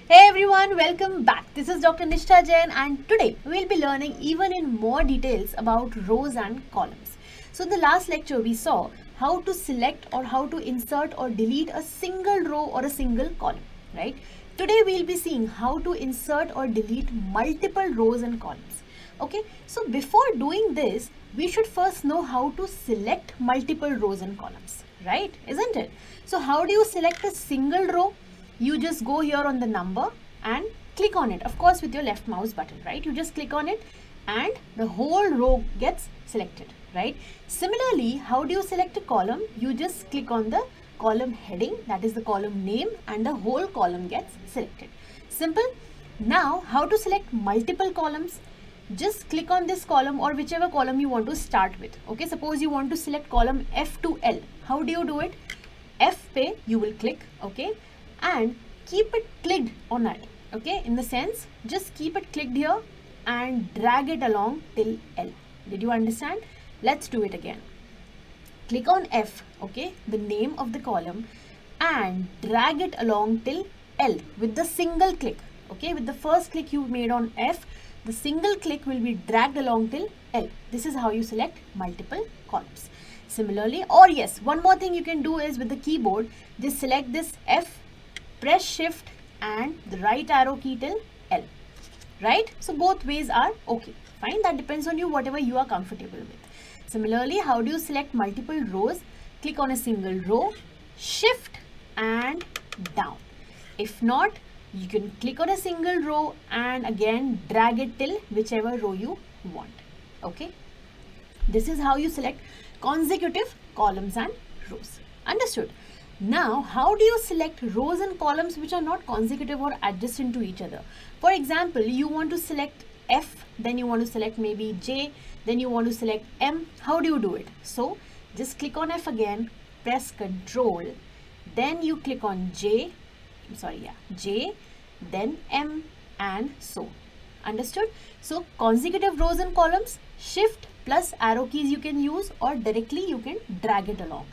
Hey everyone, welcome back. This is Dr. Nishtha Jain and today we'll be learning even in more details about rows and columns. So in the last lecture we saw how to select or how to insert or delete a single row or a single column, right? Today we'll be seeing how to insert or delete multiple rows and columns. Okay, so before doing this, we should first know how to select multiple rows and columns, right? Isn't it? So how do you select a single row? You just go here on the number and click on it, of course with your left mouse button, right? You just click on it and the whole row gets selected, right? Similarly, how do you select a column? You just click on the column heading, that is the column name, and the whole column gets selected. Simple. Now how to select multiple columns? Just click on this column or whichever column you want to start with. Okay, suppose you want to select column F to L. How do you do it? F pe you will click, okay, and keep it clicked on that, okay, in the sense just keep it clicked here and drag it along till L. Did you understand? Let's do it again. Click on F, okay, the name of the column, and drag it along till L with the single click, okay, with the first click you made on F, the single click will be dragged along till L. This is how you select multiple columns. Similarly, or yes, one more thing you can do is with the keyboard, just select this F, press shift and the right arrow key till L, right? So both ways are okay, fine, that depends on you, whatever you are comfortable with. Similarly, how do you select multiple rows? Click on a single row, shift and down. If not, you can click on a single row and again drag it till whichever row you want, okay? This is how you select consecutive columns and rows. Understood? Now, how do you select rows and columns which are not consecutive or adjacent to each other? For example, you want to select F, then you want to select maybe J, then you want to select M. How do you do it? So, just click on F again, press Ctrl, then you click on J, J, then M and so. Understood? So, consecutive rows and columns, shift plus arrow keys you can use or directly you can drag it along.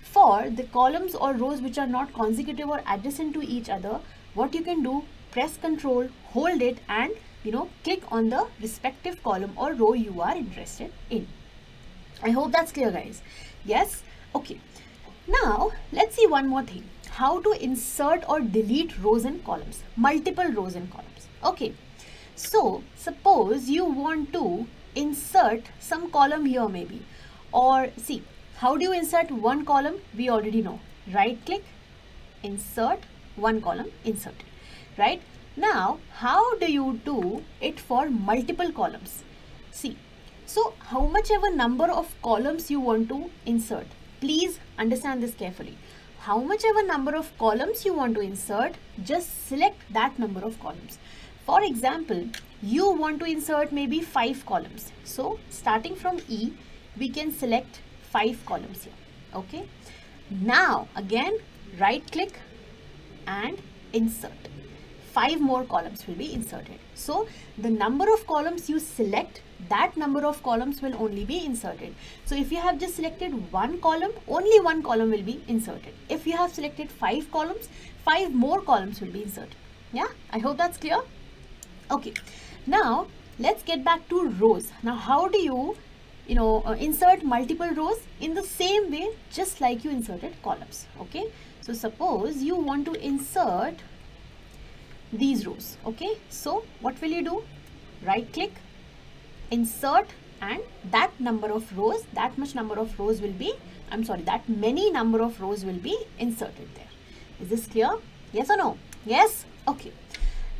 For the columns or rows which are not consecutive or adjacent to each other, what you can do, press Ctrl, hold it and click on the respective column or row you are interested in. I hope that's clear, guys. Yes? Okay. Now, let's see one more thing. How to insert or delete rows and columns, multiple rows and columns. Okay. So, suppose you want to insert some column here maybe, or see, how do you insert one column? We already know. Right click, insert, one column, insert it, right? Now, how do you do it for multiple columns? See, so how much ever number of columns you want to insert, please understand this carefully. How much ever number of columns you want to insert, just select that number of columns. For example, you want to insert maybe 5 columns. So, starting from E, we can select 5 columns here, okay? Now, again, right click and insert. 5 more columns will be inserted. So, the number of columns you select, that number of columns will only be inserted. So, if you have just selected one column, only one column will be inserted. If you have selected 5 columns, 5 more columns will be inserted. Yeah, I hope that's clear. Okay, now let's get back to rows. Now, how do you insert multiple rows? In the same way, just like you inserted columns, okay? So, suppose you want to insert these rows, okay? So, what will you do? Right click, insert, and that number of rows, that much number of rows will be, that many number of rows will be inserted there. Is this clear? Yes or no? Yes? Okay.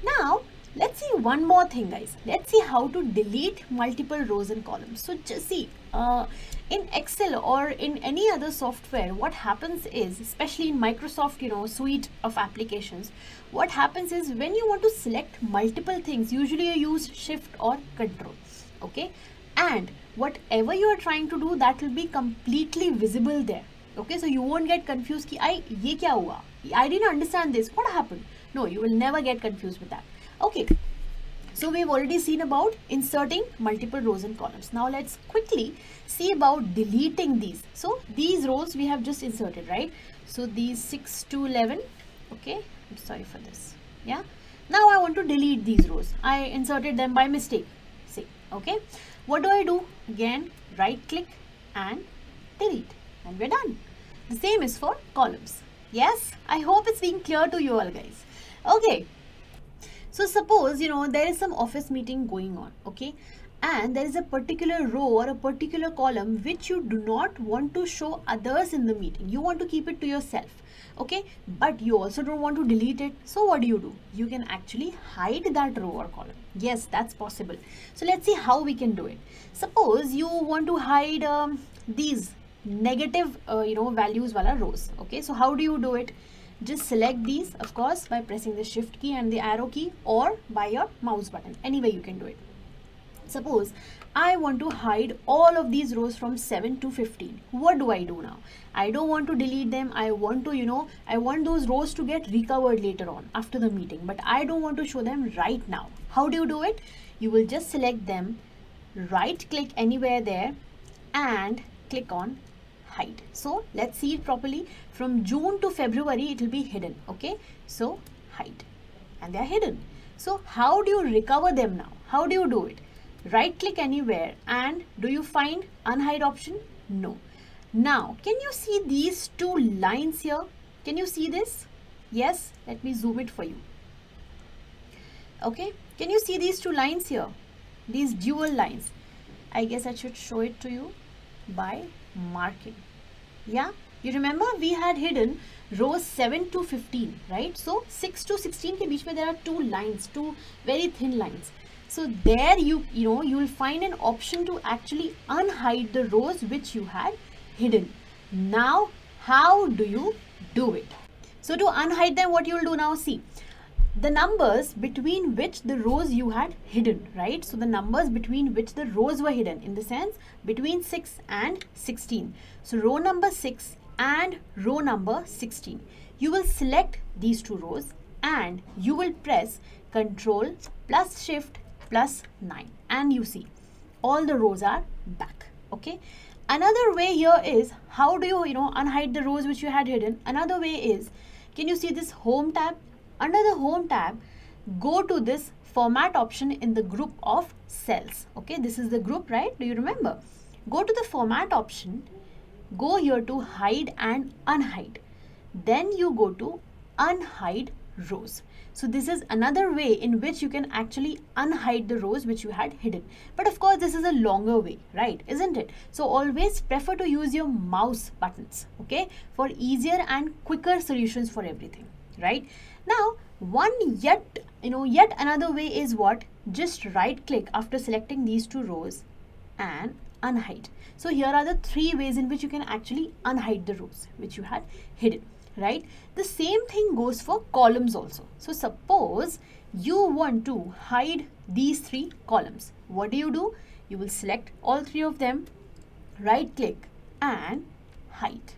Now, let's see one more thing, guys. Let's see how to delete multiple rows and columns. So just see, in Excel or in any other software, what happens is, especially in Microsoft, suite of applications, what happens is when you want to select multiple things, usually you use Shift or Control, okay? And whatever you are trying to do, that will be completely visible there, okay? So you won't get confused ki, ye kya hua? I didn't understand this. What happened? No, you will never get confused with that. Okay, so we've already seen about inserting multiple rows and columns. Now let's quickly see about deleting these. So these rows we have just inserted, right? So these 6 to 11, okay, I'm sorry for this, yeah. Now I want to delete these rows. I inserted them by mistake, say. Okay, what do I do? Again, right click and delete, and we're done. The same is for columns. Yes, I hope it's being clear to you all, guys. Okay, so suppose there is some office meeting going on, okay, and there is a particular row or a particular column which you do not want to show others in the meeting. You want to keep it to yourself, okay, but you also don't want to delete it. So what do? You can actually hide that row or column. Yes, that's possible. So let's see how we can do it. Suppose you want to hide these negative values wala rows. Okay, so how do you do it? Just select these, of course, by pressing the shift key and the arrow key, or by your mouse button. Any way you can do it. Suppose I want to hide all of these rows from 7 to 15. What do I do now? I don't want to delete them. I want to, I want those rows to get recovered later on after the meeting, but I don't want to show them right now. How do you do it? You will just select them, right click anywhere there, and click on hide. So let's see it properly. From June to February it will be hidden. Okay, so hide, and they are hidden. So how do you recover them now? How do you do it? Right click anywhere, and do you find unhide option? No. Now can you see these two lines here? Can you see this? Yes, let me zoom it for you. Okay, can you see these two lines here? These dual lines. I guess I should show it to you by marking. Yeah, you remember we had hidden rows 7 to 15, right? So 6 to 16 ke beech mein there are two lines, two very thin lines. So there you will find an option to actually unhide the rows which you had hidden. Now how do you do it? So to unhide them, what you will do now, see the numbers between which the rows you had hidden, right? So the numbers between which the rows were hidden, in the sense between 6 and 16. So row number 6 and row number 16. You will select these two rows and you will press Ctrl plus Shift plus 9, and you see all the rows are back. Okay. Another way here is, how do you unhide the rows which you had hidden? Another way is, can you see this home tab? Under the home tab, go to this format option in the group of cells. Okay, this is the group, right? Do you remember? Go to the format option, go here to hide and unhide. Then you go to unhide rows. So this is another way in which you can actually unhide the rows which you had hidden. But of course, this is a longer way, right? Isn't it? So always prefer to use your mouse buttons, okay, for easier and quicker solutions for everything, right? Now, yet another way is what? Just right click after selecting these two rows and unhide. So here are the three ways in which you can actually unhide the rows which you had hidden, right? The same thing goes for columns also. So suppose you want to hide these three columns. What do? You will select all three of them, right click and hide.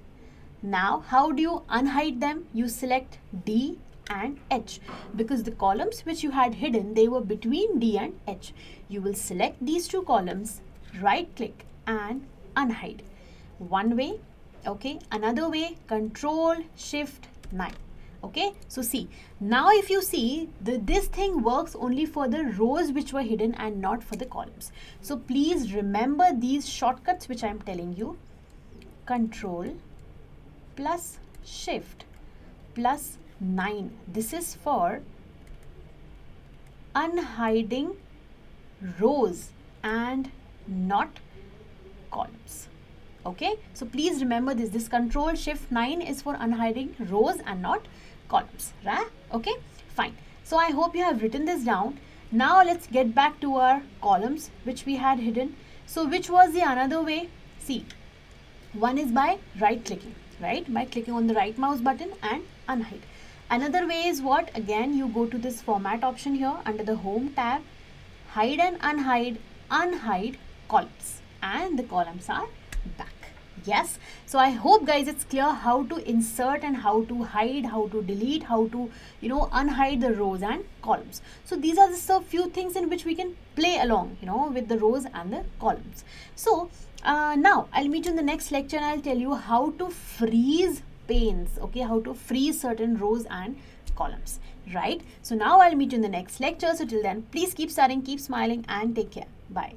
Now how do you unhide them? You select D and H, because the columns which you had hidden, they were between D and H. You will select these two columns, right click and unhide. One way, okay. Another way, Ctrl Shift 9. Okay, so see, now if you see, this thing works only for the rows which were hidden and not for the columns. So please remember these shortcuts which I am telling you. Ctrl plus Shift plus 9. This is for unhiding rows and not columns. Okay, so please remember this Ctrl Shift 9 is for unhiding rows and not columns, right? Okay, fine. So I hope you have written this down. Now let's get back to our columns which we had hidden. So which was the another way? See, one is by right clicking, right? By clicking on the right mouse button and unhide. Another way is what? Again, you go to this format option here under the home tab, hide and unhide columns, and the columns are back. Yes, so I hope guys it's clear how to insert and how to hide, how to delete, how to unhide the rows and columns. So these are just a few things in which we can play along with the rows and the columns. So now I'll meet you in the next lecture and I'll tell you how to freeze panes, okay, how to freeze certain rows and columns, right? So now I'll meet you in the next lecture. So till then, please keep studying, keep smiling, and take care. Bye.